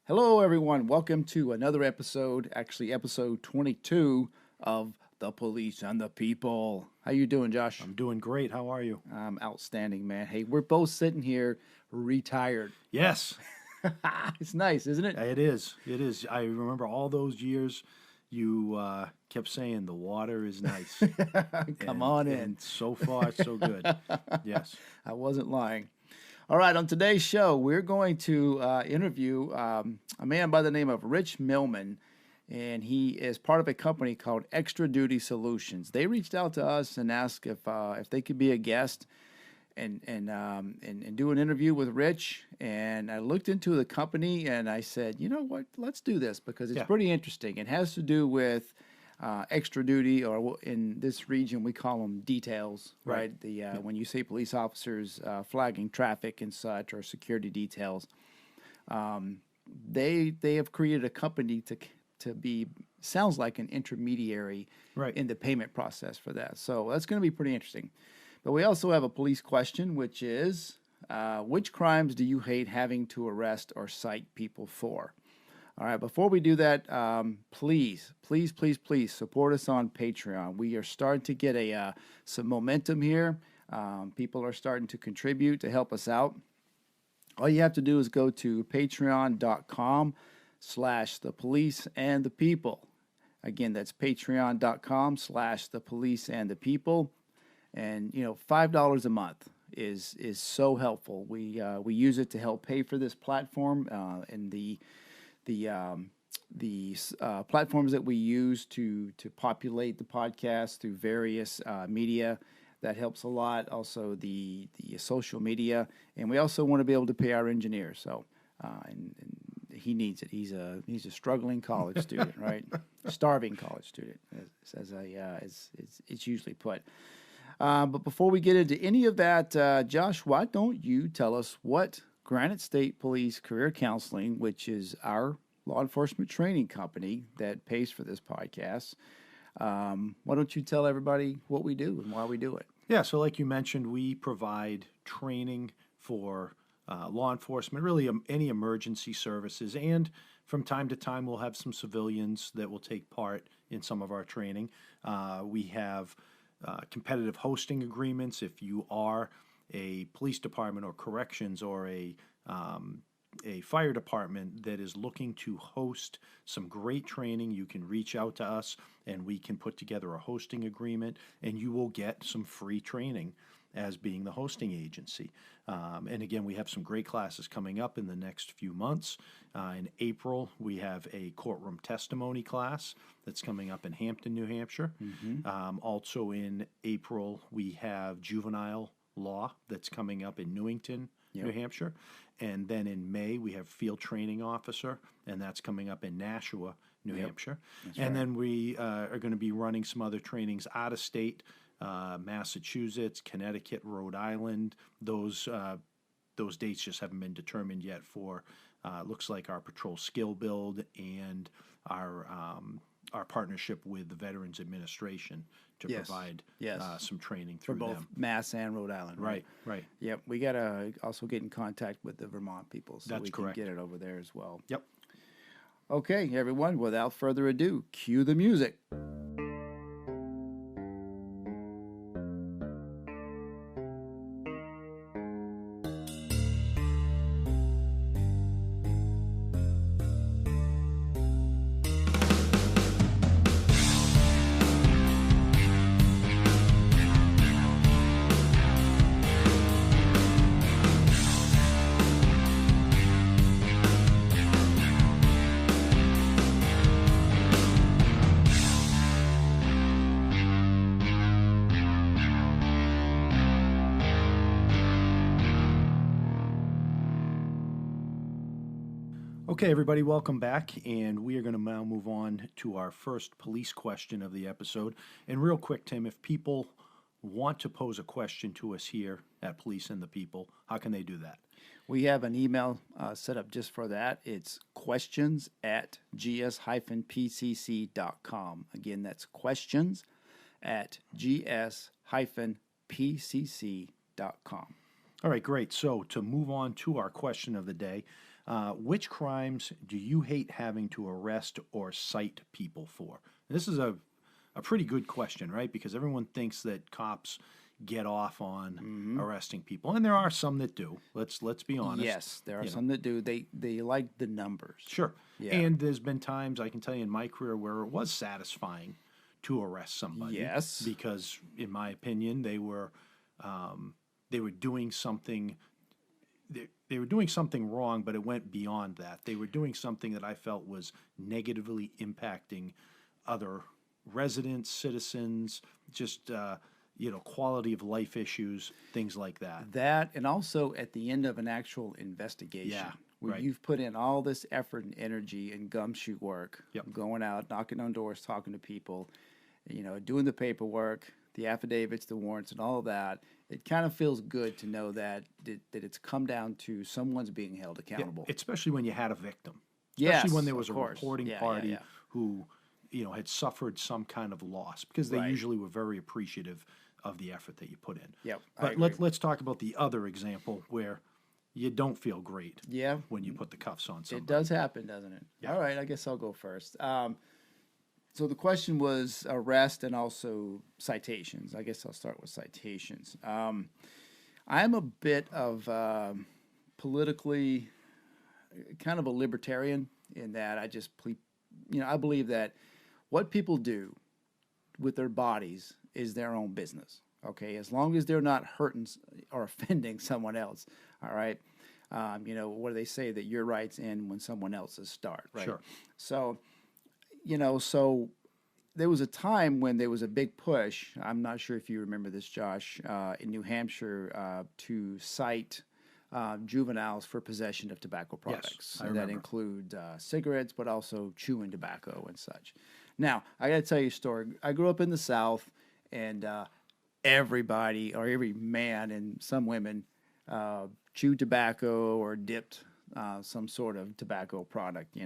Hello, everyone. Welcome to another episode, actually episode 22 of The Police and the People. How you doing, Josh? I'm doing great. How are you? I'm outstanding, man. Hey, we're both sitting here retired. Yes, It's nice, isn't it? it is. It is. I remember all those years you kept saying the water is nice. Come on in. And so far, so good. Yes. I wasn't lying. All right, on today's show, we're going to interview a man by the name of Rich Milliman, and he is part of a company called Extra Duty Solutions. They reached out to us and asked if they could be a guest and do an interview with Rich. And I looked into the company and I said, you know what, let's do this because it's pretty interesting. It has to do with extra duty, or in this region we call them details, right? When you say police officers flagging traffic and such, or security details, they have created a company to be, sounds like an intermediary in the payment process for that. So that's going to be pretty interesting. But we also have a police question, which is, which crimes do you hate having to arrest or cite people for? All right, before we do that, please support us on Patreon. We are starting to get some momentum here. People are starting to contribute to help us out. All you have to do is go to patreon.com/thepoliceandthepeople. Again, that's patreon.com/thepoliceandthepeople. And, $5 a month is so helpful. We use it to help pay for this platform and the platforms that we use to populate the podcast through various media. That helps a lot. Also, the social media, and we also want to be able to pay our engineers. So, and he needs it. He's a struggling college student, right? Starving college student, as it's usually put. But before we get into any of that, Josh, why don't you tell us what Granite State Police Career Counseling, which is our law enforcement training company that pays for this podcast, why don't you tell everybody what we do and why we do it? Yeah, so like you mentioned, we provide training for law enforcement, really any emergency services, and from time to time we'll have some civilians that will take part in some of our training. We have competitive hosting agreements. If you are a police department or corrections or a fire department that is looking to host some great training, you can reach out to us and we can put together a hosting agreement, and you will get some free training as being the hosting agency. And again, we have some great classes coming up in the next few months. In April, we have a courtroom testimony class that's coming up in Hampton, New Hampshire. Mm-hmm. Also in April, we have juvenile law that's coming up in Newington, New Hampshire. And then in May, we have field training officer, and that's coming up in Nashua, New Hampshire. And then we are going to be running some other trainings out of state, Massachusetts, Connecticut, Rhode Island. Those dates just haven't been determined yet for, looks like our patrol skill build and our partnership with the Veterans Administration to provide some training through for both them. Mass and Rhode Island. Right. Yep, we got to also get in contact with the Vermont people so we can get it over there as well. Yep. Okay, everyone, without further ado, cue the music. Okay, everybody, welcome back, and we are going to now move on to our first police question of the episode. And real quick, Tim, if people want to pose a question to us here at Police and the People, how can they do that? We have an email set up just for that. It's questions@gs-pcc.com. Again, that's questions@gs-pcc.com. All right, great. So to move on to our question of the day, Which crimes do you hate having to arrest or cite people for? This is a pretty good question, right? Because everyone thinks that cops get off on arresting people, and there are some that do. Let's be honest. Yes, there are some that do. They like the numbers. Sure. Yeah. And there's been times I can tell you in my career where it was satisfying to arrest somebody. Yes. Because in my opinion, they were doing something. They were doing something wrong, but it went beyond that. They were doing something that I felt was negatively impacting other residents, citizens, just quality of life issues, things like that. That, and also at the end of an actual investigation, Yeah, where right. you've put in all this effort and energy and gumshoe work, Yep. going out, knocking on doors, talking to people, doing the paperwork, the affidavits, the warrants, and all of that. It kind of feels good to know that it's come down to someone's being held accountable. Especially when you had a victim. Yes, Especially when there was of a course. reporting Yeah, party yeah. who, had suffered some kind of loss, because they Right. usually were very appreciative of the effort that you put in. Yep, I But agree. let's talk about the other example where you don't feel great Yeah, when you put the cuffs on it somebody. does happen, doesn't it? Yeah. All right, I guess I'll go first. So the question was arrest and also citations. I guess I'll start with citations. I'm a bit of politically kind of a libertarian in that I believe that what people do with their bodies is their own business. Okay, as long as they're not hurting or offending someone else. All right. What do they say, that your rights end when someone else's start? Right. Sure. So, so there was a time when there was a big push. I'm not sure if you remember this, Josh, in New Hampshire to cite juveniles for possession of tobacco products. I That remember. include cigarettes, but also chewing tobacco and such. Now, I got to tell you a story. I grew up in the South, and everybody, or every man and some women, chewed tobacco or dipped some sort of tobacco product,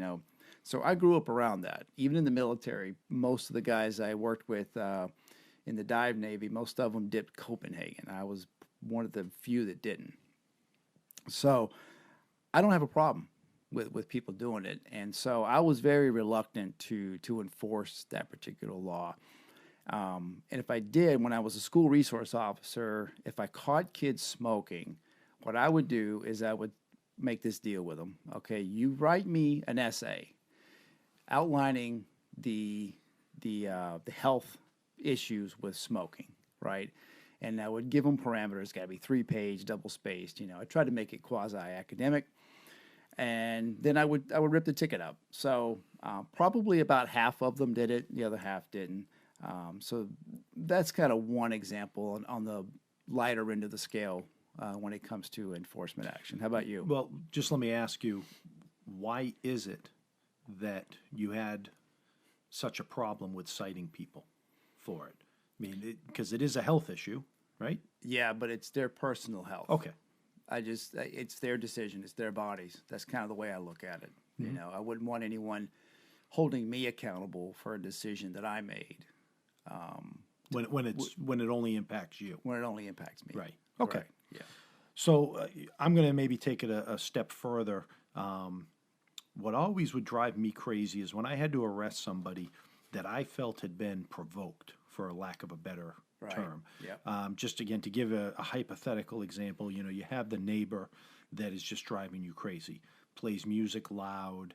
So I grew up around that. Even in the military, most of the guys I worked with in the dive Navy, most of them dipped Copenhagen. I was one of the few that didn't. So I don't have a problem with people doing it. And so I was very reluctant to enforce that particular law. And if I did, when I was a school resource officer, if I caught kids smoking, what I would do is I would make this deal with them. Okay, you write me an essay outlining the health issues with smoking, right? And I would give them parameters. Got to be 3-page, double spaced. I tried to make it quasi academic, and then I would rip the ticket up. So probably about half of them did it. The other half didn't. So that's kind of one example on the lighter end of the scale when it comes to enforcement action. How about you? Well, just let me ask you, why is it that you had such a problem with citing people for it? I mean, because it is a health issue, right? Yeah, but it's their personal health. Okay. It's their decision. It's their bodies. That's kind of the way I look at it. I wouldn't want anyone holding me accountable for a decision that I made. When it only impacts you. When it only impacts me. Right. Okay. Correct. Yeah. So I'm going to maybe take it a step further. What always would drive me crazy is when I had to arrest somebody that I felt had been provoked, for lack of a better term. Yep. Just again, to give a hypothetical example, you have the neighbor that is just driving you crazy, plays music loud,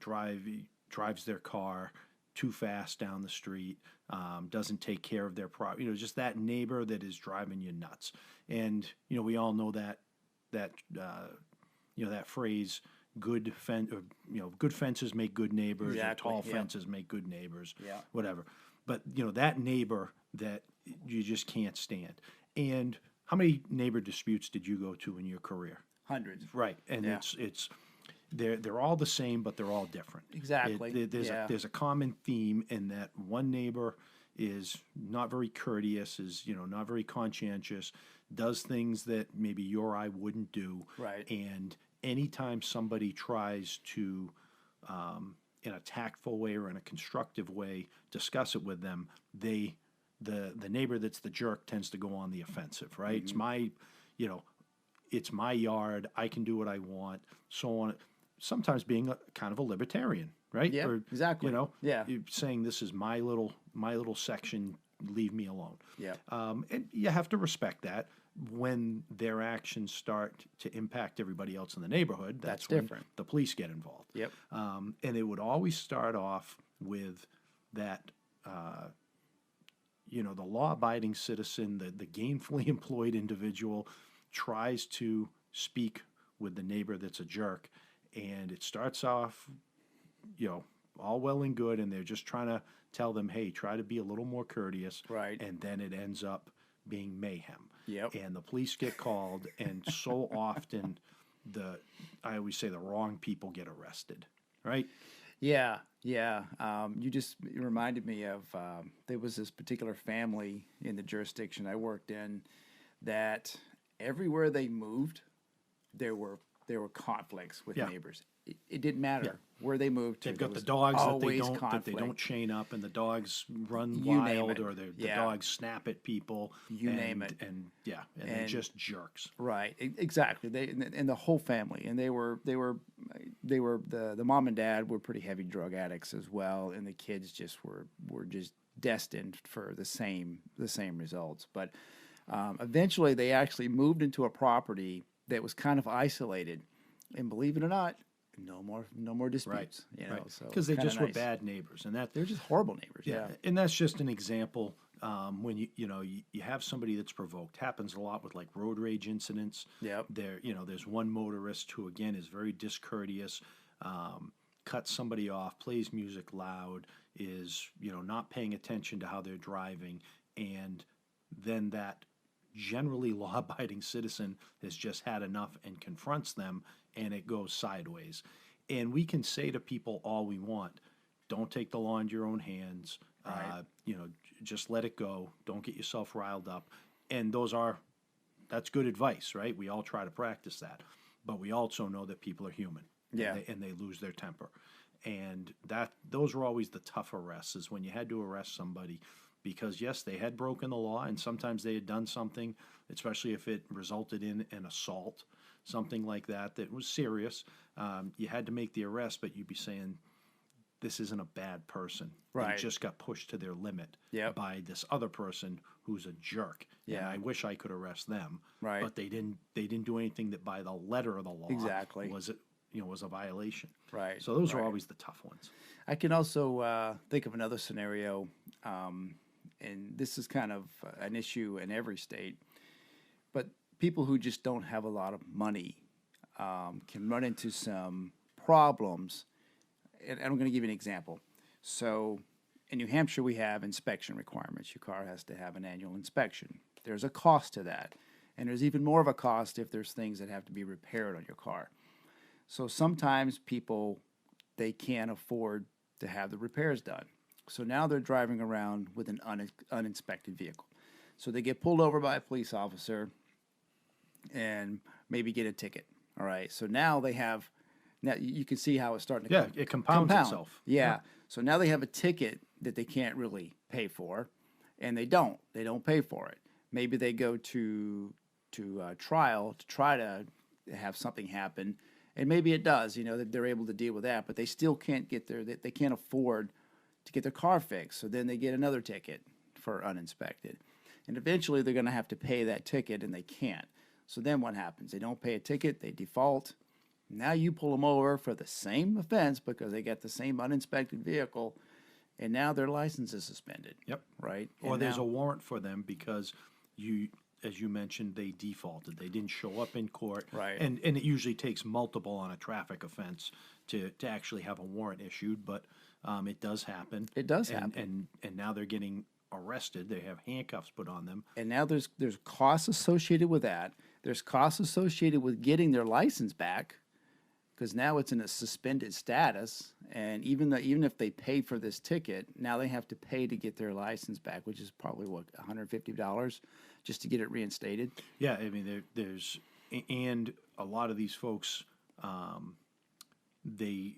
drives their car too fast down the street, doesn't take care of their property. Just that neighbor that is driving you nuts. And we all know that phrase, good fences make good neighbors, Exactly, or tall yeah. fences make good neighbors, Yeah. whatever. But that neighbor that you just can't stand. And how many neighbor disputes did you go to in your career? Hundreds. Right, and Yeah. they're all the same, but they're all different. Exactly. There's a common theme in that one neighbor is not very courteous, is not very conscientious, does things that maybe you or I wouldn't do. Right. And anytime somebody tries to, in a tactful way or in a constructive way, discuss it with them, the neighbor that's the jerk tends to go on the offensive. Right. It's my, it's my yard, I can do what I want, so on. Sometimes being kind of a libertarian, right? Yeah, Or, exactly. You know, Yeah. you're saying this is my little section, leave me alone. Yeah. And you have to respect that. When their actions start to impact everybody else in the neighborhood, That's when different. the police get involved. Yep. And it would always start off with that, the law-abiding citizen, the gainfully employed individual tries to speak with the neighbor that's a jerk, and it starts off, all well and good, and they're just trying to tell them, hey, try to be a little more courteous. Right. And then it ends up being mayhem. Yep. And the police get called, and so often I always say the wrong people get arrested, right? Yeah, yeah. You just reminded me of there was this particular family in the jurisdiction I worked in that everywhere they moved, there were conflicts with Yeah. neighbors. It didn't matter where they moved to. They've there got the was dogs that always they don't conflict. chain up, and the dogs run You name wild, it. or the Yeah. dogs snap at people. You name it. And they're And- just jerks. Right, exactly. They and the whole family, and they were the mom and dad were pretty heavy drug addicts as well, and the kids just were just destined for the same results. But eventually, they actually moved into a property that was kind of isolated, and believe it or not, no more disputes. Right. So Because it's they just kinda were nice. bad neighbors, and They're just horrible neighbors. Yeah. and that's just an example. When you have somebody that's provoked, happens a lot with like road rage incidents. Yep. There's one motorist who again is very discourteous, cuts somebody off, plays music loud, is not paying attention to how they're driving, and then that generally law-abiding citizen has just had enough and confronts them, and it goes sideways. And we can say to people all we want, don't take the law into your own hands. Right. Just let it go. Don't get yourself riled up. And that's good advice, right? We all try to practice that, but we also know that people are human. Yeah. And they lose their temper. And those were always the tough arrests, is when you had to arrest somebody because, yes, they had broken the law, and sometimes they had done something, especially if it resulted in an assault, something like that was serious. You had to make the arrest, but you'd be saying, this isn't a bad person. Right. They just got pushed to their limit Yep. by this other person who's a jerk. Yeah. And I wish I could arrest them. Right. But they didn't do anything that by the letter of the law Exactly. was a violation. Right. So those are Right. always the tough ones. I can also think of another scenario, and this is kind of an issue in every state, but people who just don't have a lot of money can run into some problems. And I'm going to give you an example. So in New Hampshire, we have inspection requirements. Your car has to have an annual inspection. There's a cost to that. And there's even more of a cost if there's things that have to be repaired on your car. So sometimes people, they can't afford to have the repairs done. So now they're driving around with an uninspected vehicle. So they get pulled over by a police officer and maybe get a ticket. All right. So now you can see how it's starting to It compounds itself. Yeah. So now they have a ticket that they can't really pay for, and they don't pay for it. Maybe they go to trial to try to have something happen, and maybe it does. That they're able to deal with that, but they still can't get they can't afford to get their car fixed. So then they get another ticket for uninspected, and eventually they're going to have to pay that ticket, and they can't. So then what happens? They don't pay a ticket, they default. Now you pull them over for the same offense because they got the same uninspected vehicle, and now their license is suspended. Yep. Right? Or And there's now- a warrant for them because as you mentioned, they defaulted. They didn't show up in court. Right. And it usually takes multiple on a traffic offense to actually have a warrant issued, but it does happen. It does happen. And now they're getting arrested. They have handcuffs put on them. And now there's costs associated with that. There's costs associated with getting their license back because now it's in a suspended status. And even if they pay for this ticket, now they have to pay to get their license back, which is probably $150 just to get it reinstated. Yeah, I mean, there's and a lot of these folks, they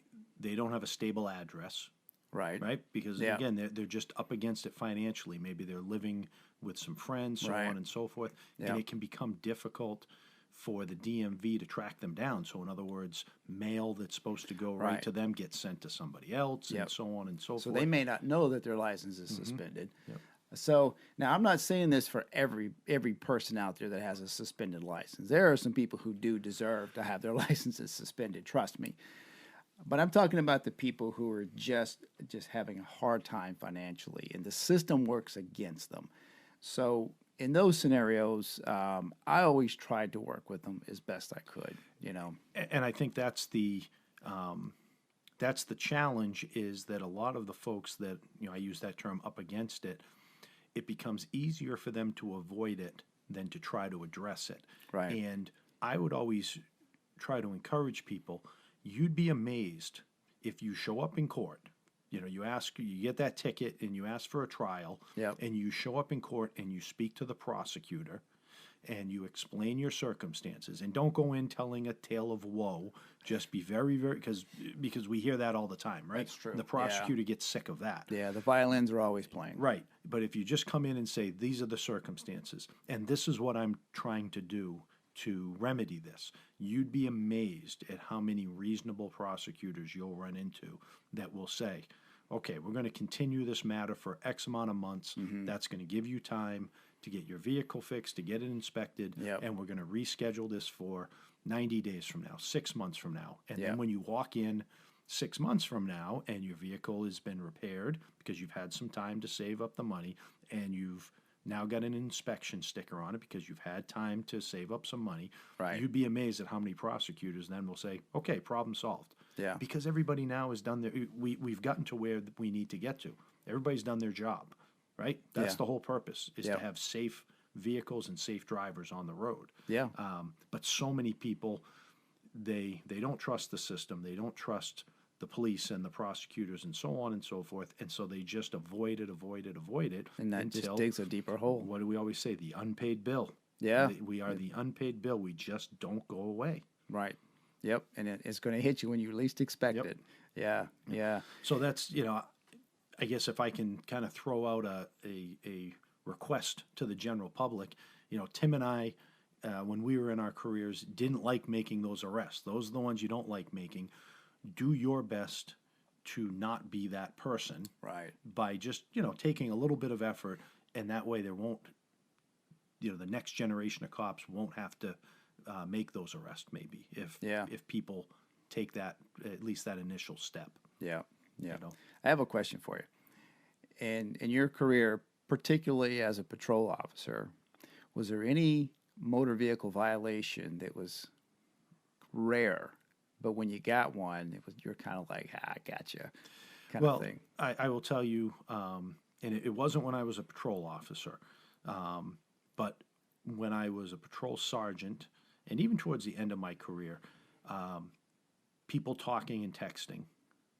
don't have a stable address. Right? Because, Yeah. again, they're just up against it financially. Maybe they're living with some friends, so Right. on and so forth. Yeah. And it can become difficult for the DMV to track them down. So in other words, mail that's supposed to go right to them gets sent to somebody else, and so on and so So forth. they may not know that their license is suspended. Yep. So now I'm not saying this for every person out there that has a suspended license. There are some people who do deserve to have their licenses suspended, trust me. But I'm talking about the people who are just having a hard time financially, and the system works against them. So in those scenarios, I always tried to work with them as best I could. And I think that's the challenge, is that a lot of the folks that, I use that term, up against it, it becomes easier for them to avoid it than to try to address it. Right. And I would always try to encourage people. You'd be amazed if you show up in court. You get that ticket and you ask for a trial, and you show up in court and you speak to the prosecutor and you explain your circumstances, and don't go in telling a tale of woe. Just be very, very, because we hear that all the time, right? That's true. The prosecutor gets sick of that. Yeah, the violins are always playing. Right. But if you just come in and say, these are the circumstances, and this is what I'm trying to do to remedy this, you'd be amazed at how many reasonable prosecutors you'll run into that will say, okay, we're going to continue this matter for X amount of months. That's going to give you time to get your vehicle fixed, to get it inspected, and we're going to reschedule this for 90 days from now, 6 months from now. And then when you walk in 6 months from now and your vehicle has been repaired because you've had some time to save up the money, and you've now got an inspection sticker on it because you've had time to save up some money, you'd be amazed at how many prosecutors then will say, okay, problem solved. Yeah. Because everybody now has done we've gotten to where we need to get to. Everybody's done their job, right? That's the whole purpose, is to have safe vehicles and safe drivers on the road. Yeah. But so many people, they don't trust the system. They don't trust the police and the prosecutors and so on and so forth. And so they just avoid it. And that just digs a deeper hole. What do we always say? The unpaid bill. Yeah. We are the unpaid bill. We just don't go away. Right. Yep. And it's going to hit you when you least expect it. Yeah. Yeah. So that's, I guess if I can kind of throw out a request to the general public, Tim and I, when we were in our careers, didn't like making those arrests. Those are the ones you don't like making. Do your best to not be that person. Right. By just, taking a little bit of effort, and that way there won't, the next generation of cops won't have to make those arrests, maybe, if people take that, at least that initial step. Yeah. Yeah. I have a question for you. And in your career, particularly as a patrol officer, was there any motor vehicle violation that was rare, but when you got one, you're kind of like, I gotcha, kind of thing? I will tell you, and it wasn't when I was a patrol officer, but when I was a patrol sergeant, and even towards the end of my career, people talking and texting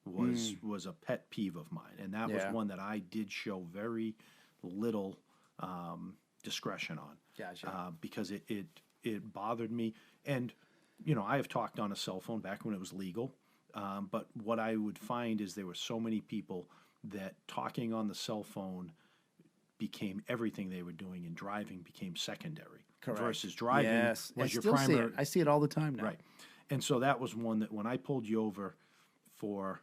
was a pet peeve of mine, and that was one that I did show very little discretion on. Gotcha. Because it bothered me. And I have talked on a cell phone back when it was legal, but what I would find is there were so many people that talking on the cell phone became everything they were doing, and driving became secondary. Correct. Versus driving was your primary. primary. I see it all the time now. Right. And so that was one that when I pulled you over for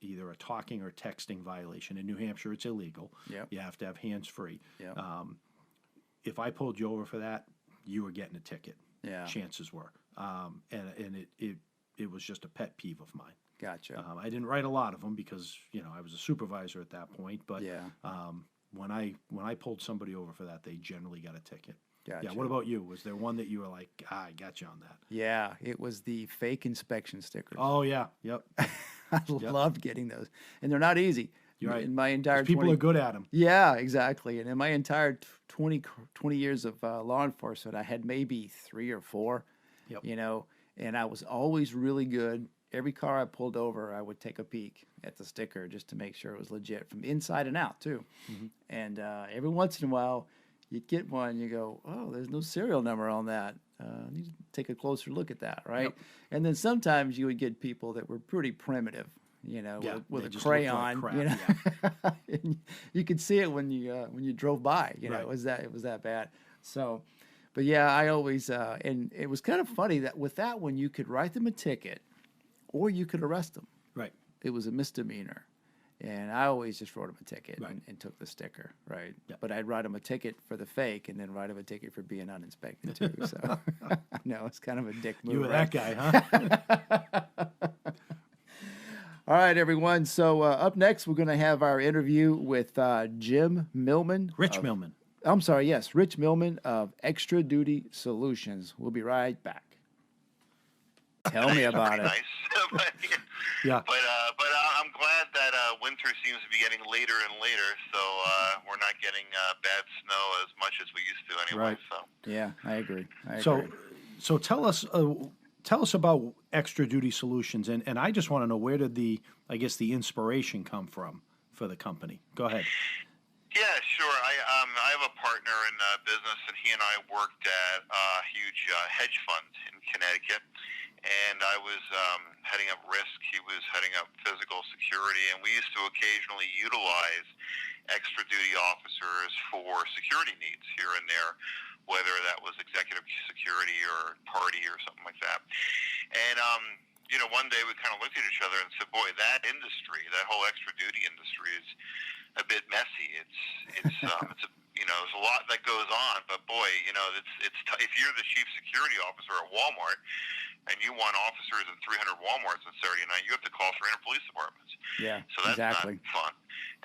either a talking or texting violation, in New Hampshire it's illegal. Yep. You have to have hands-free. Yep. If I pulled you over for that, you were getting a ticket. Yeah. Chances were. And it was just a pet peeve of mine. Gotcha. I didn't write a lot of them because I was a supervisor at that point. But when I pulled somebody over for that, they generally got a ticket. Gotcha. Yeah. What about you? Was there one that you were like, I got you on that? Yeah, it was the fake inspection stickers. Oh yeah. Yep. I loved getting those, and they're not easy. You're right. In my entire people are good at them. Yeah, exactly. And in my entire 20 years of law enforcement, I had maybe 3 or 4. Yep. And I was always really good. Every car I pulled over, I would take a peek at the sticker just to make sure it was legit from inside and out too. Mm-hmm. And every once in a while, you'd get one, you go, oh, there's no serial number on that. I need to take a closer look at that, right? Yep. And then sometimes you would get people that were pretty primitive, with a crayon, like and you could see it when you drove by, it was that bad. So, But yeah, I always and it was kind of funny that with that one you could write them a ticket, or you could arrest them. Right. It was a misdemeanor. And I always just wrote them a ticket Right. and took the sticker, right? Yeah. But I'd write them a ticket for the fake and then write them a ticket for being uninspected too. So I know it's kind of a dick move. You were right? that guy, huh? All right, everyone. So up next, we're going to have our interview with Jim Millman. Rich Milliman. I'm sorry, yes, Rich Millman of Extra Duty Solutions. We'll be right back. Tell me about it. Nice. Yeah. But I'm glad that winter seems to be getting later and later, so we're not getting bad snow as much as we used to anyway. Right. So Yeah, I agree. So tell us about Extra Duty Solutions, and I just want to know, where did the inspiration come from for the company? Go ahead. yeah, sure. I have a partner in business, and he and I worked at a huge hedge fund in Connecticut. And I was heading up risk. He was heading up physical security. And we used to occasionally utilize extra duty officers for security needs here and there, whether that was executive security or party or something like that. And, one day we kind of looked at each other and said, boy, that industry, that whole extra duty industry is a bit messy. It's there's a lot that goes on, but boy, if you're the chief security officer at Walmart, and you want officers in 300 Walmarts on Saturday night, you have to call 300 police departments. Yeah, so that's exactly. not fun.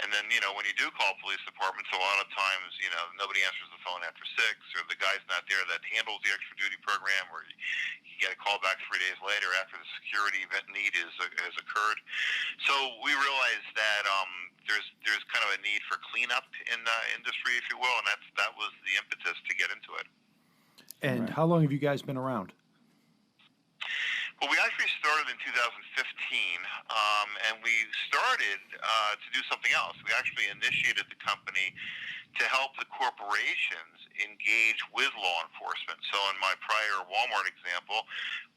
And then, when you do call police departments, a lot of times, nobody answers the phone after 6, or the guy's not there that handles the extra duty program, or you get a call back 3 days later after the security event need has occurred. So we realized that there's kind of a need for cleanup in the industry, if you will, and that was the impetus to get into it. And Right. how long have you guys been around? Well, we actually started in 2015, and we started to do something else. We actually initiated the company to help the corporations engage with law enforcement. So in my prior Walmart example,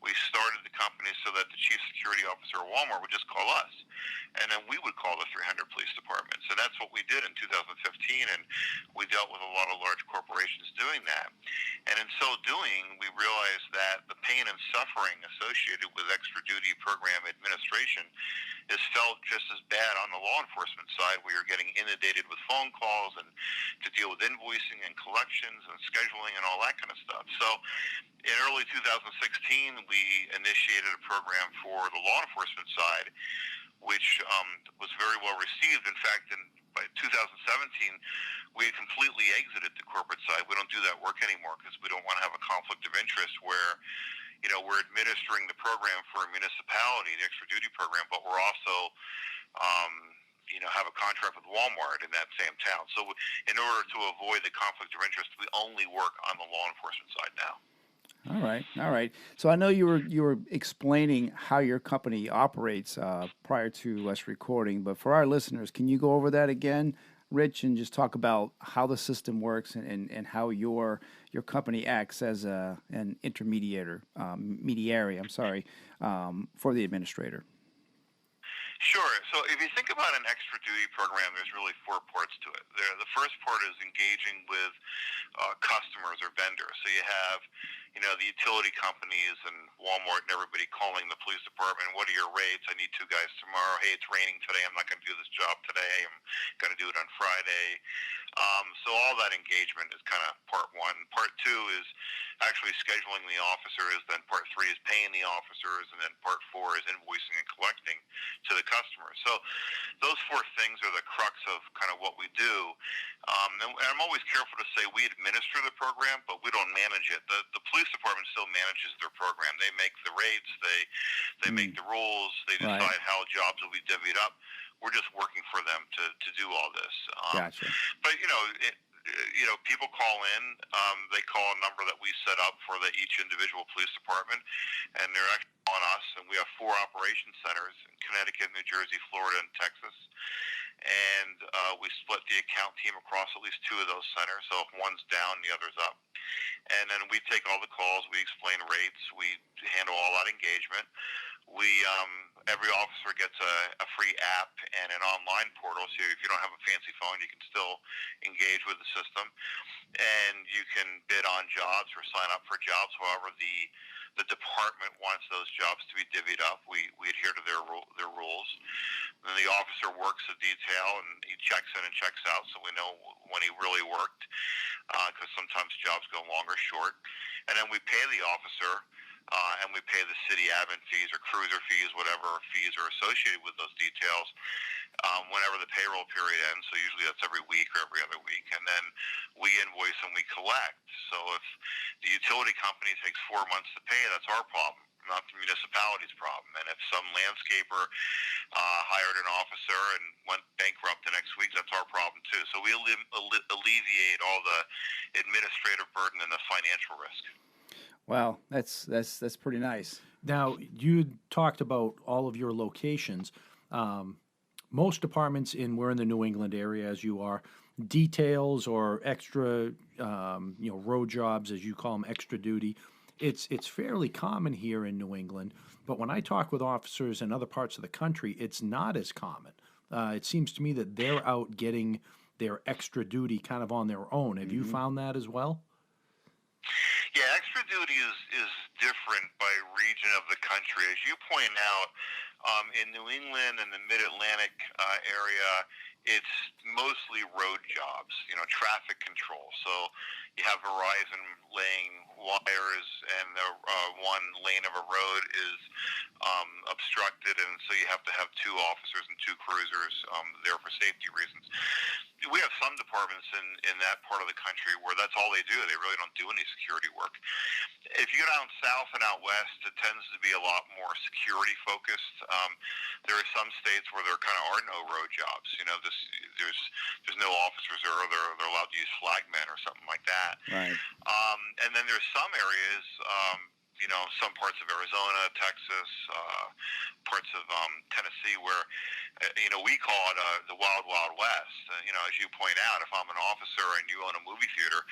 we started the company so that the chief security officer at Walmart would just call us, and then we would call the 300 police departments. And that's what we did in 2015, and we dealt with a lot of large corporations doing that. And in so doing, we realized that the pain and suffering associated with extra duty program administration is felt just as bad on the law enforcement side, where you're getting inundated with phone calls and to deal with invoicing and collections and scheduling and all that kind of stuff. So in early 2016, we initiated a program for the law enforcement side, which was very well received. In fact, by 2017, we had completely exited the corporate side. We don't do that work anymore because we don't want to have a conflict of interest where we're administering the program for a municipality, the extra duty program, but we're also, have a contract with Walmart in that same town. So in order to avoid the conflict of interest, we only work on the law enforcement side now. All right. So I know you were explaining how your company operates prior to us recording, but for our listeners, can you go over that again, Rich, and just talk about how the system works and how your company acts as an mediary, for the administrator? Sure. So if you think about an extra duty program, there's really 4 parts to it. The first part is engaging with customers or vendors. So you have, the utility companies and Walmart and everybody calling the police department. What are your rates? I need 2 guys tomorrow. Hey, it's raining today. I'm not going to do this job today. I'm going to do it on Friday. So all that engagement is kind of part 1. Part 2 is actually scheduling the officers. Then part 3 is paying the officers. And then part 4 is invoicing and collecting to the customer. So those 4 things are the crux of kind of what we do. And I'm always careful to say we administer the program, but we don't manage it. The police department still manages their program. They make the rates, they make the rules, they decide how jobs will be divvied up. We're just working for them to do all this. Gotcha. But people call in. They call a number that we set up for each individual police department, and they're actually on us, and we have 4 operation centers in Connecticut, New Jersey, Florida, and Texas. And we split the account team across at least 2 of those centers. So if one's down, the other's up. And then we take all the calls, we explain rates, we handle all that engagement. We every officer gets a free app and an online portal, so if you don't have a fancy phone, you can still engage with the system, and you can bid on jobs or sign up for jobs. However, the department wants those jobs to be divvied up. We adhere to their rules. Then the officer works the detail, and he checks in and checks out, so we know when he really worked, because sometimes jobs go long or short. And then we pay the officer, and we pay the city admin fees or cruiser fees, whatever fees are associated with those details, whenever the payroll period ends. So usually that's every week or every other week. And then we invoice and we collect. So if the utility company takes 4 months to pay, that's our problem, not the municipality's problem. And if some landscaper hired an officer and went bankrupt the next week, that's our problem too. So we alleviate all the administrative burden and the financial risk. Wow, that's pretty nice. Now, you talked about all of your locations. Most departments we're in the New England area, as you are, details or extra, road jobs, as you call them, extra duty. It's fairly common here in New England, but when I talk with officers in other parts of the country, it's not as common. It seems to me that they're out getting their extra duty kind of on their own. Have you found that as well? Yeah, extra duty is different by region of the country. As you point out, in New England and the Mid-Atlantic area, it's mostly road jobs, traffic control. So you have Verizon laying wires, and the one lane of a road is obstructed, and so you have to have 2 officers and 2 cruisers there for safety reasons. We have some departments in that part of the country where that's all they do. They really don't do any security work. If you go down south and out west, it tends to be a lot more security focused. There are some states where there kind of are no road jobs. There's no officers there, or they're allowed to use flagmen or something like that. Right. And then there's some areas, some parts of Arizona, Texas, parts of Tennessee where, we call it the Wild Wild West. As you point out, if I'm an officer and you own a movie theater,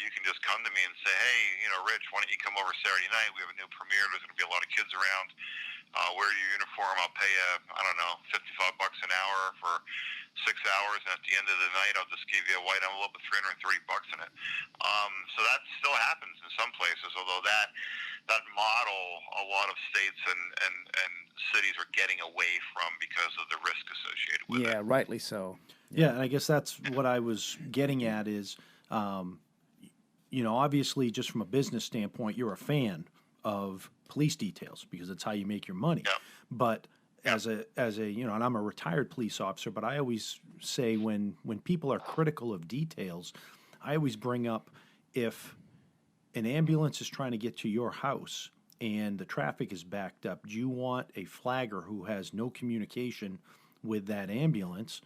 you can just come to me and say, hey, Rich, why don't you come over Saturday night? We have a new premiere. There's going to be a lot of kids around. Wear your uniform. I'll pay you, $55 an hour for 6 hours, and at the end of the night, I'll just give you a white envelope with $330 in it. So that still happens in some places, although that model, a lot of states and cities are getting away from because of the risk associated with it. Yeah, rightly so. Yeah, and I guess that's what I was getting at is, obviously, just from a business standpoint, you're a fan of police details because it's how you make your money. Yeah. But as a and I'm a retired police officer, but I always say when people are critical of details, I always bring up, if an ambulance is trying to get to your house and the traffic is backed up, do you want a flagger who has no communication with that ambulance,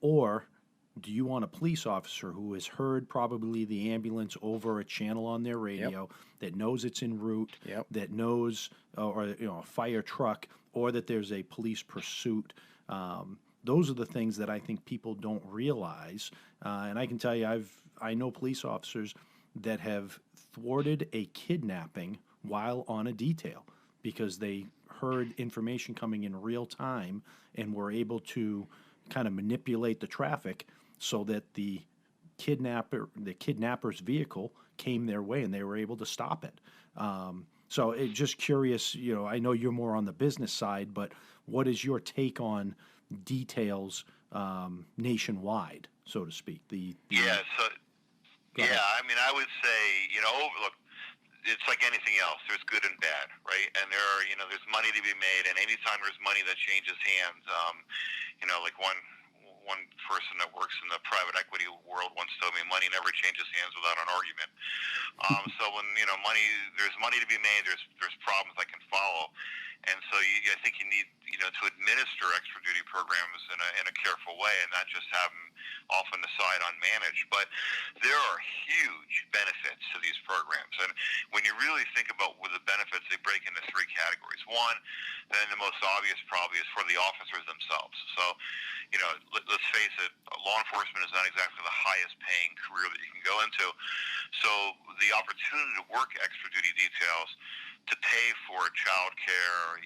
or do you want a police officer who has heard probably the ambulance over a channel on their radio, that knows it's en route, that knows, or a fire truck, or that there's a police pursuit? Those are the things that I think people don't realize. And I can tell you, I know police officers that have thwarted a kidnapping while on a detail because they heard information coming in real time and were able to kind of manipulate the traffic so that the kidnapper's vehicle came their way and they were able to stop it. So just curious, I know you're more on the business side, but what is your take on details nationwide, so to speak? I would say, look, it's like anything else. There's good and bad, right? And there's money to be made, and anytime there's money that changes hands, like one person that works in the private equity world once told me, money never changes hands without an argument. So when there's money to be made, there's problems that can follow, and so I think you to administer extra duty programs in a careful way, and not just have them off on the side unmanaged. But there are huge benefits to these programs, and when you really think about what the benefits, they break into three categories. One, and the most obvious probably, is for the officers themselves. So, let's face it, law enforcement is not exactly the highest paying career that you can go into. So the opportunity to work extra duty details, to pay for child care,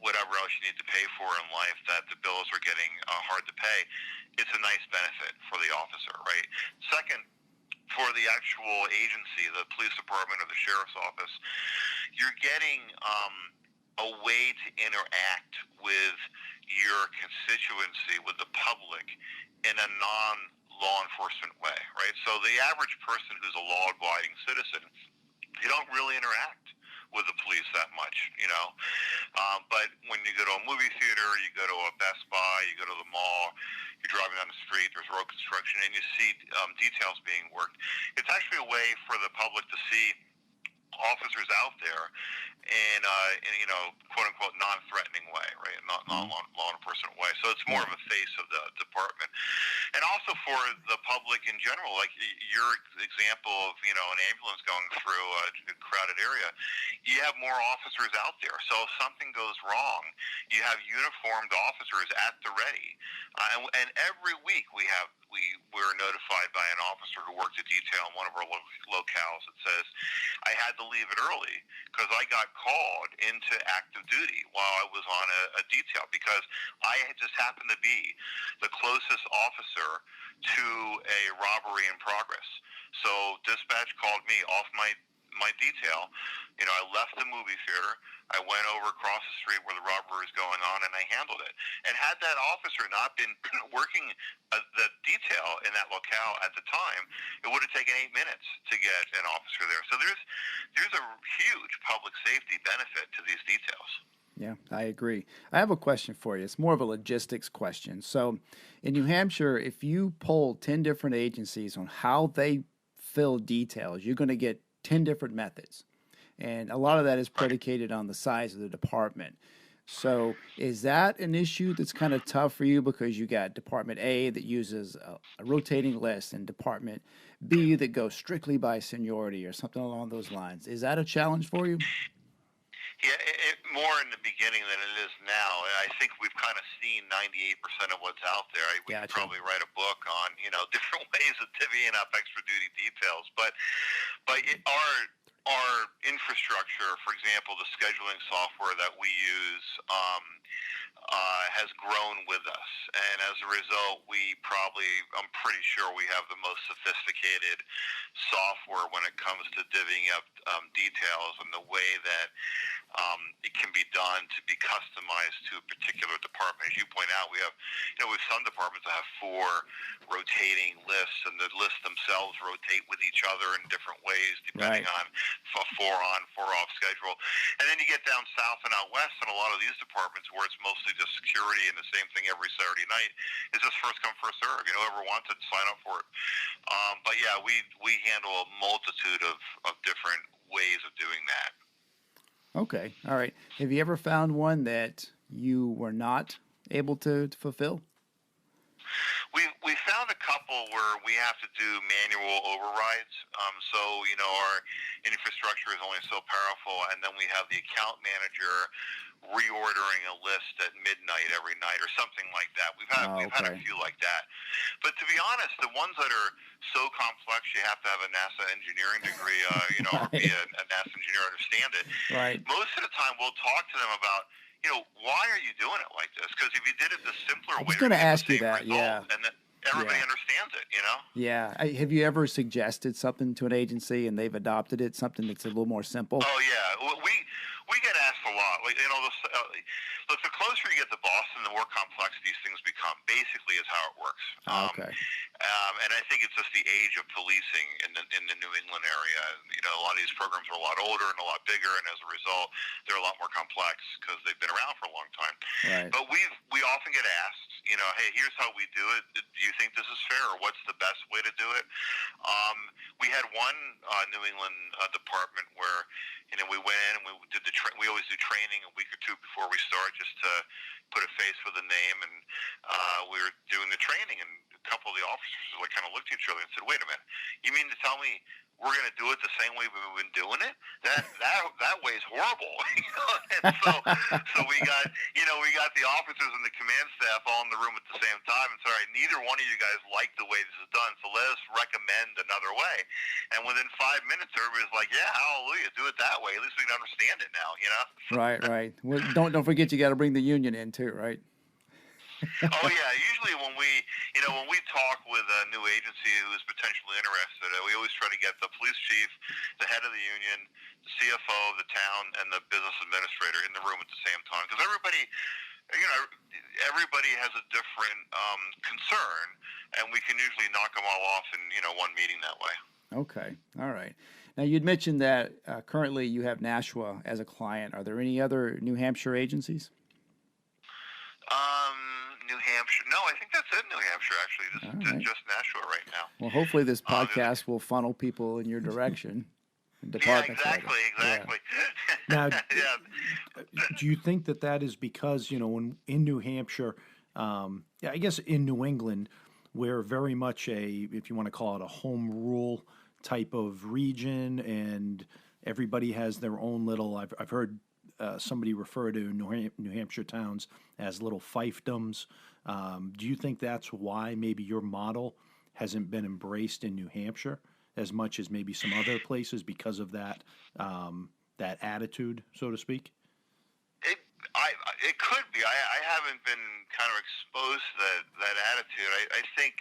whatever else you need to pay for in life that the bills are getting hard to pay, it's a nice benefit for the officer, right? Second, for the actual agency, the police department or the sheriff's office, you're getting a way to interact with your constituency, with the public, in a non-law enforcement way, right? So the average person who's a law-abiding citizen, you don't really interact with the police that much, but when you go to a movie theater, you go to a Best Buy, you go to the mall, you're driving down the street, there's road construction, and you see details being worked. It's actually a way for the public to see officers out there in quote unquote non-threatening way, right? Not law enforcement way. So it's more of a face of the department, and also for the public in general. Like your example of an ambulance going through a crowded area, you have more officers out there. So if something goes wrong, you have uniformed officers at the ready, and every week we're notified by an officer who worked a detail in one of our locales that says, I had to leave it early because I got called into active duty while I was on a detail because I just happened to be the closest officer to a robbery in progress. So dispatch called me off my detail. I left the movie theater. I went over across the street where the robbery was going on, and I handled it. And had that officer not been working the detail in that locale at the time, it would have taken 8 minutes to get an officer there. So there's a huge public safety benefit to these details. Yeah, I agree. I have a question for you. It's more of a logistics question. So in New Hampshire, if you poll 10 different agencies on how they fill details, you're going to get 10 different methods. And a lot of that is predicated on the size of the department. So is that an issue that's kind of tough for you because you got Department A that uses a rotating list and Department B that goes strictly by seniority or something along those lines? Is that a challenge for you? Yeah, more in the beginning than it is now. I think we've kind of seen 98% of what's out there. We could probably write a book on different ways of divvying up extra duty details, but our infrastructure, for example, the scheduling software that we use, has grown with us, and as a result, I'm pretty sure we have the most sophisticated software when it comes to divvying up details and the way that it can be done to be customized to a particular department. As you point out, we have some departments that have 4 rotating lists, and the lists themselves rotate with each other in different ways depending on 4 on, 4 off schedule. And then you get down south and out west, and a lot of these departments where it's mostly just security and the same thing every Saturday night is just first come, first serve. Whoever wants it, sign up for it. But yeah, we handle a multitude of different ways of doing that. Okay. All right. Have you ever found one that you were not able to fulfill? We found a couple where we have to do manual overrides. So our infrastructure is only so powerful, and then we have the account manager reordering a list at midnight every night or something like that. We've had a few like that. But to be honest, the ones that are so complex, you have to have a NASA engineering degree, or be a NASA engineer to understand it. Right. Most of the time, we'll talk to them about, why are you doing it like this? Because if you did it the simpler way, I was going to ask you that. Yeah. And then everybody understands it. Yeah. Have you ever suggested something to an agency and they've adopted it, something that's a little more simple? Oh yeah, we get asked a lot. Look, the closer you get to Boston, the more complex these things become. Basically, is how it works. Okay. And I think it's just the age of policing in the New England area. A lot of these programs are a lot older and a lot bigger, and as a result, they're a lot more complex because they've been around for a long time. Right. But we often get asked, hey, here's how we do it. Do you think this is fair, or what's the best way to do it? We had one New England department where we went in and we did we always do training a week or two before we start, just to put a face with a name, and we were doing the training, and a couple of the officers kind of looked at each other and said, "Wait a minute, you mean to tell me we're going to do it the same way we've been doing it? That way's horrible." And so we got the officers and the command staff all in the room at the same time, and said, "All right, neither one of you guys like the way this is done, so let us recommend another way." And within 5 minutes, everybody's like, "Yeah, hallelujah, do it that way. At least we can understand it now." Right. Well, don't forget, you got to bring the union in too, right? Oh yeah. Usually when we talk with a new agency who is potentially interested, we always try to get the police chief, the head of the union, the CFO of the town, and the business administrator in the room at the same time, because everybody has a different concern, and we can usually knock them all off in one meeting that way. Okay. All right. Now, you'd mentioned that currently you have Nashua as a client. Are there any other New Hampshire agencies? New Hampshire. No, I think that's it. New Hampshire, actually, just Nashua right now. Well, hopefully this podcast will funnel people in your direction. Yeah, exactly. Yeah. Now, do you think that is because when in New Hampshire, I guess in New England, we're very much if you want to call it a home rule type of region, and everybody has their own little. I've heard somebody refer to New Hampshire towns as little fiefdoms. Do you think that's why maybe your model hasn't been embraced in New Hampshire as much as maybe some other places because of that attitude, so to speak? It could be. I haven't been kind of exposed to that attitude. I think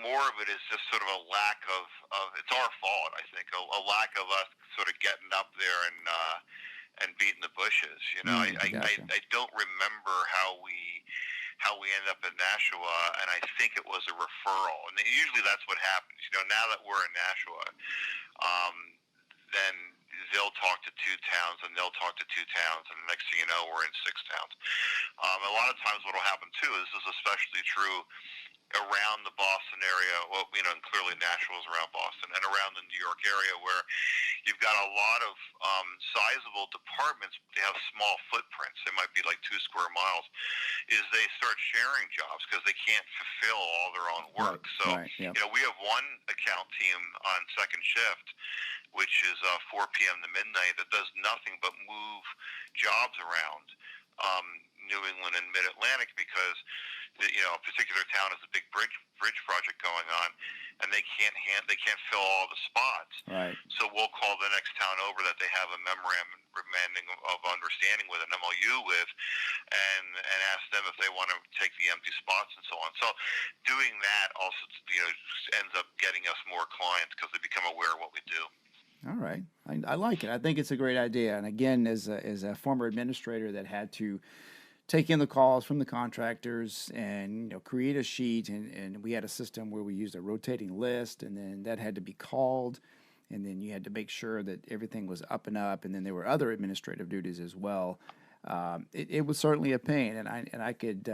more of it is just sort of a lack of it's our fault. I think a lack of us sort of getting up there and beating the bushes. Gotcha. I don't remember how we ended up in Nashua, and I think it was a referral. And usually that's what happens. Now that we're in Nashua, then they'll talk to 2 towns, and they'll talk to 2 towns, and the next thing you know, we're in 6 towns. A lot of times what will happen, too, is this is especially true around the Boston area, and clearly Nashville's around Boston, and around the New York area, where you've got a lot of sizable departments, but they have small footprints. They might be like 2 square miles. Is they start sharing jobs because they can't fulfill all their own work. Right, yeah. We have one account team on second shift, which is 4 p.m. to midnight, that does nothing but move jobs around New England and Mid-Atlantic, because a particular town has a big bridge project going on, and they can't fill all the spots. Right. So we'll call the next town over that they have a memorandum of understanding with, an MOU with, and ask them if they want to take the empty spots and so on. So doing that also ends up getting us more clients because they become aware of what we do. All right. I like it. I think it's a great idea. And again, as a former administrator that had to take in the calls from the contractors and create a sheet, and we had a system where we used a rotating list, and then that had to be called, and then you had to make sure that everything was up and up, and then there were other administrative duties as well. It was certainly a pain, and I could,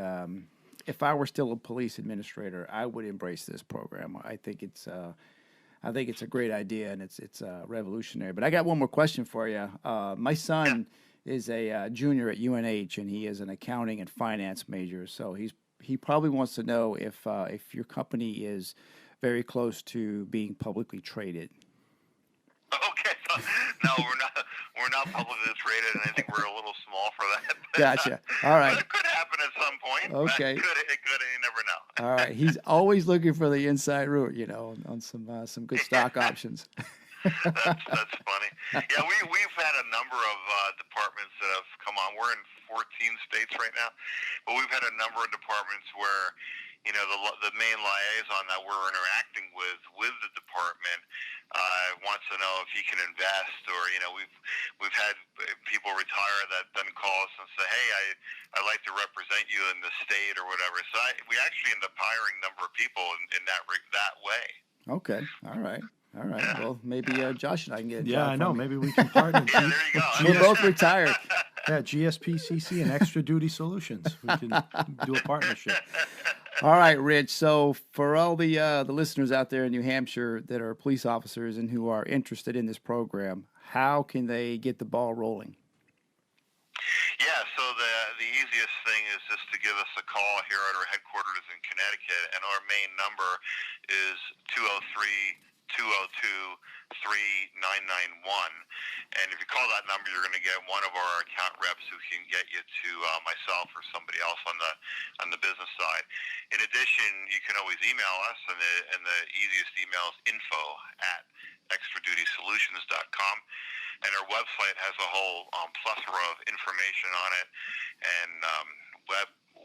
if I were still a police administrator, I would embrace this program. I think it's a great idea, and it's revolutionary. But I got one more question for you. My son is a junior at UNH, and he is an accounting and finance major. So he probably wants to know if your company is very close to being publicly traded. Okay, no, we're not publicly traded, and I think we're a little small for that. Gotcha. All right. But it could happen at some point. Okay. It could. You never know. All right. He's always looking for the inside route, on some good stock options. That's funny. Yeah, we've had a number of departments that have come on. We're in 14 states right now, but we've had a number of departments where the main liaison that we're interacting with the department wants to know if he can invest, or we've had people retire that then call us and say, hey, I'd like to represent you in the state or whatever. So we actually end up hiring a number of people in that way. Okay. All right. Well, maybe Josh and I can get a job. Yeah, I know. from you. Maybe we can partner. Yeah, there you go. We're both retired. Yeah, GSPCC and Extra Duty Solutions. We can do a partnership. All right, Rich. So for all the listeners out there in New Hampshire that are police officers and who are interested in this program, how can they get the ball rolling? Yeah, so the easiest thing is just to give us a call here at our headquarters in Connecticut, and our main number is 203-202-3991. And if you call that number, you're going to get one of our account reps who can get you to myself or somebody else on the business side. In addition, you can always email us, and the easiest email is info@extradutysolutions.com. And our website has a whole plethora of information on it, and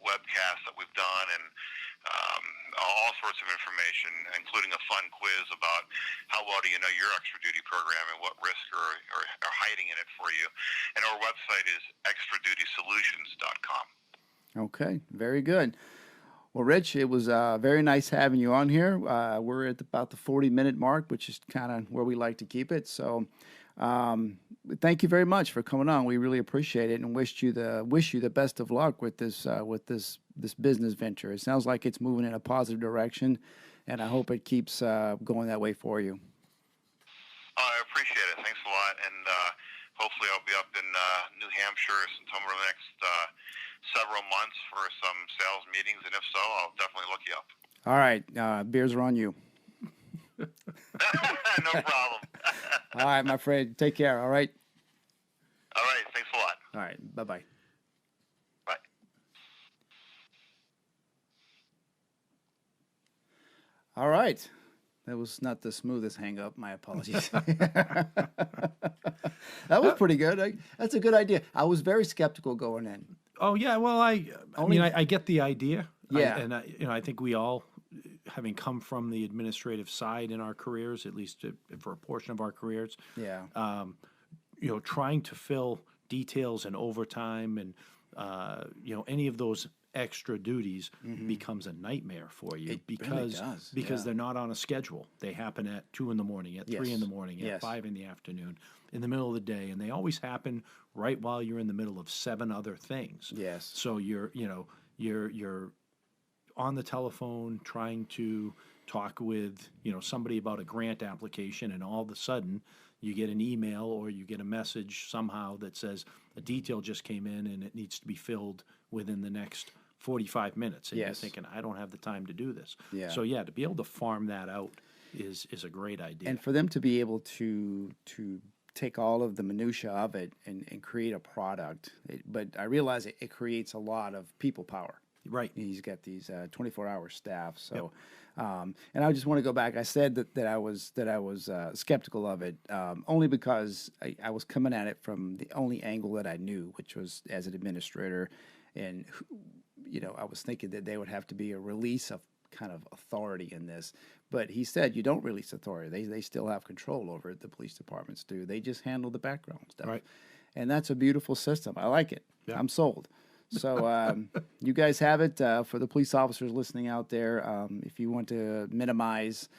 webcasts that we've done, and all sorts of information, including a fun quiz about how well do you know your extra duty program and what risks are hiding in it for you. And our website is extradutysolutions.com. Okay, very good. Well, Rich, it was very nice having you on here. We're at about the 40-minute mark, which is kind of where we like to keep it. So thank you very much for coming on. We really appreciate it, and wish you the best of luck with this business venture. It sounds like it's moving in a positive direction, and I hope it keeps going that way for you. I appreciate it. Thanks a lot, and hopefully I'll be up in New Hampshire sometime over the next several months for some sales meetings, and if so, I'll definitely look you up. All right, beers are on you. No problem. All right, my friend. Take care, all right? All right, thanks a lot. All right, bye-bye. Bye. All right. That was not the smoothest hang-up. My apologies. That was pretty good. That's a good idea. I was very skeptical going in. Oh yeah, well I get the idea. Yeah, I think we all, having come from the administrative side in our careers, at least for a portion of our careers, yeah, trying to fill details and overtime and any of those extra duties becomes a nightmare for you because they're not on a schedule. They happen at 2 a.m, at 3 a.m, at 5 p.m, in the middle of the day, and they always happen right while you're in the middle of 7 other things. Yes. So you're on the telephone trying to talk with somebody about a grant application, and all of a sudden you get an email or you get a message somehow that says a detail just came in and it needs to be filled within the next 45 minutes. And you're thinking, I don't have the time to do this. Yeah. So yeah, to be able to farm that out is a great idea. And for them to be able to take all of the minutia of it and create a product, but I realize it creates a lot of people power. Right. He's got these 24-hour staff. So, and I just want to go back. I said that I was skeptical of it, only because I was coming at it from the only angle that I knew, which was as an administrator, and I was thinking that they would have to be a release of kind of authority in this. But he said you don't release authority. They still have control over it. The police departments do. They just handle the background stuff. Right. And that's a beautiful system. I like it. Yeah. I'm sold. So you guys have it. For the police officers listening out there, if you want to minimize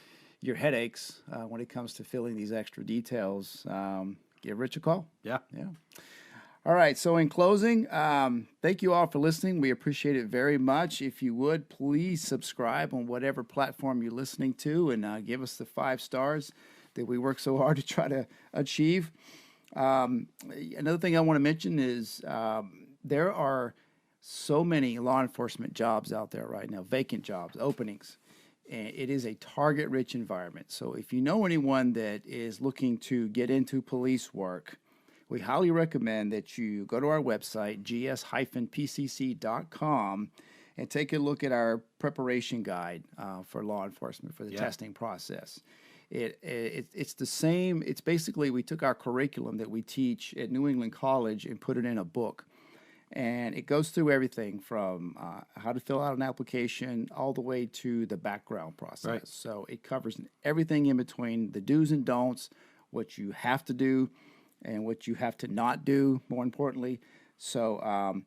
your headaches when it comes to filling these extra details, give Rich a call. Yeah. Yeah. All right. So in closing, thank you all for listening. We appreciate it very much. If you would, please subscribe on whatever platform you're listening to, and give us the 5 stars that we work so hard to try to achieve. Another thing I want to mention is there are so many law enforcement jobs out there right now, vacant jobs, openings. And it is a target-rich environment. So if you know anyone that is looking to get into police work, we highly recommend that you go to our website, gs-pcc.com, and take a look at our preparation guide for law enforcement for the testing process. It's the same. It's basically, we took our curriculum that we teach at New England College and put it in a book. And it goes through everything from how to fill out an application all the way to the background process. Right. So it covers everything in between, the do's and don'ts, what you have to do and what you have to not do, more importantly. So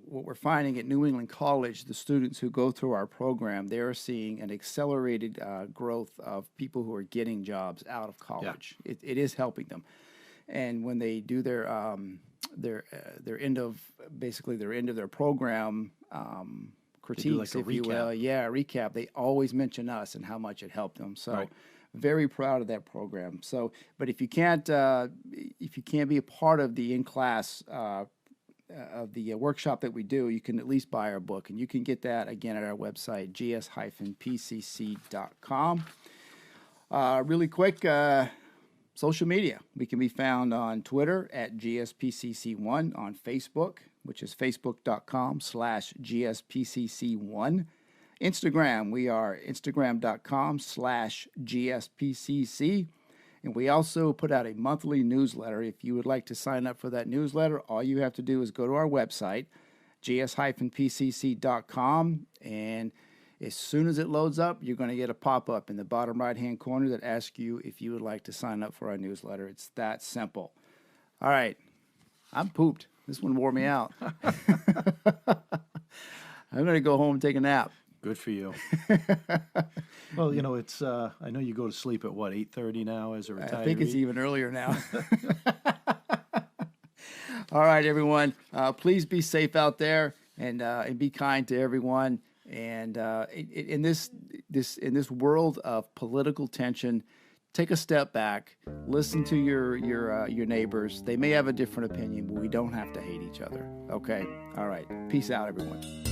what we're finding at New England College, the students who go through our program, they're seeing an accelerated growth of people who are getting jobs out of college. Yeah. It is helping them. And when they do their their end of their program critiques, like a if you will. recap. Yeah, recap. They always mention us and how much it helped them. So Right. very proud of that program. So, but if you can't be a part of the in-class of the workshop that we do, you can at least buy our book, and you can get that again at our website, gs-pcc.com. Really quick, social media. We can be found on Twitter at GSPCC1, on Facebook, which is facebook.com/GSPCC1. Instagram, we are instagram.com/GSPCC. And we also put out a monthly newsletter. If you would like to sign up for that newsletter, all you have to do is go to our website, gs-pcc.com, and as soon as it loads up, you're going to get a pop-up in the bottom right-hand corner that asks you if you would like to sign up for our newsletter. It's that simple. All right. I'm pooped. This one wore me out. I'm going to go home and take a nap. Good for you. Well, it's I know you go to sleep at what, 8:30 now as a retiree? I think it's even earlier now. All right, everyone. Please be safe out there and be kind to everyone. And in this world of political tension, take a step back. Listen to your neighbors. They may have a different opinion, but we don't have to hate each other. Okay. All right. Peace out, everyone.